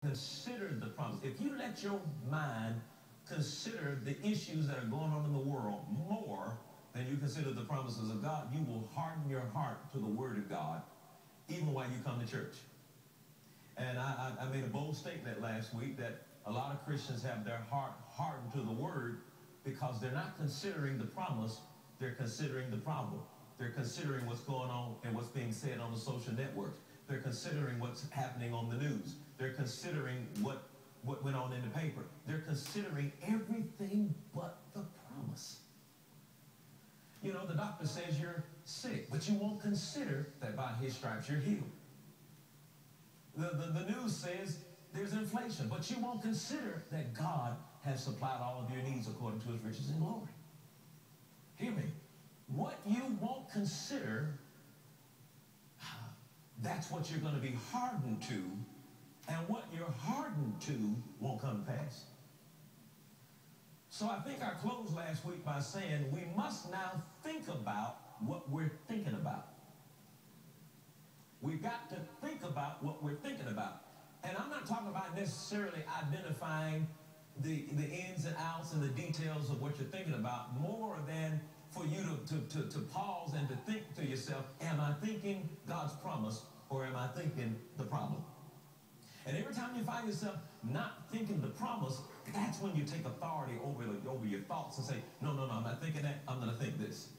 consider the promise, if you let your mind consider the issues that are going on in the world more than you consider the promises of God, you will harden your heart to the Word of God, even while you come to church. And I made a bold statement last week that a lot of Christians have their heart hardened to the Word because they're not considering the promise, they're considering the problem. They're considering what's going on and what's being said on the social networks. They're considering what's happening on the news. They're considering what went on in the paper. They're considering everything but the promise. You know, the doctor says you're sick, but you won't consider that by his stripes you're healed. The news says there's inflation, but you won't consider that God has supplied all of your needs according to his riches and glory. Hear me. What you won't consider, that's what you're going to be hardened to, and what you're hardened to won't come to pass. So I think I closed last week by saying we must now think about what we're thinking about. We've got to think about what we're thinking about. And I'm not talking about necessarily identifying the ins and outs and the details of what you're thinking about, more than for you to pause and to think to yourself, am I thinking God's promise or am I thinking the problem? And every time you find yourself not thinking the promise, that's when you take authority over your thoughts and say, no, I'm not thinking that, I'm going to think this.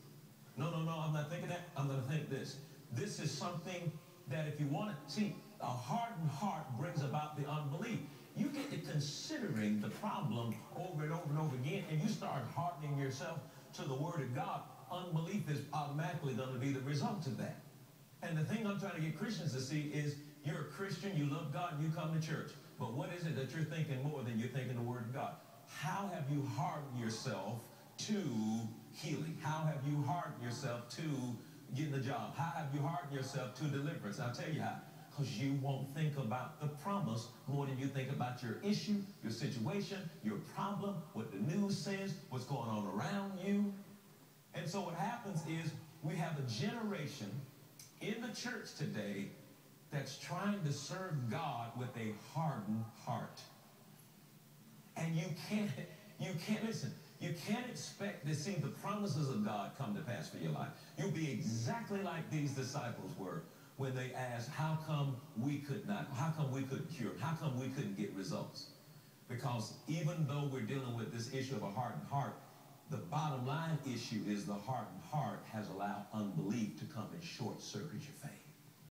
No, I'm not thinking that, I'm going to think this. This is something that if you want to see, a hardened heart brings about the unbelief. You get to considering the problem over and over and over again, and you start hardening yourself to the Word of God. Unbelief is automatically going to be the result of that. And the thing I'm trying to get Christians to see is you're a Christian, you love God, and you come to church. But what is it that you're thinking more than you're thinking the Word of God? How have you hardened yourself to healing? How have you hardened yourself to getting a job? How have you hardened yourself to deliverance? I'll tell you how. Because you won't think about the promise more than you think about your issue, your situation, your problem, what the news says, what's going on around you. And so what happens is we have a generation in the church today that's trying to serve God with a hardened heart. And you can't listen. You can't expect to see the promises of God come to pass for your life. You'll be exactly like these disciples were when they asked, how come we couldn't cure? How come we couldn't get results? Because even though we're dealing with this issue of a hardened heart, the bottom line issue is the hardened heart has allowed unbelief to come and short circuit your faith.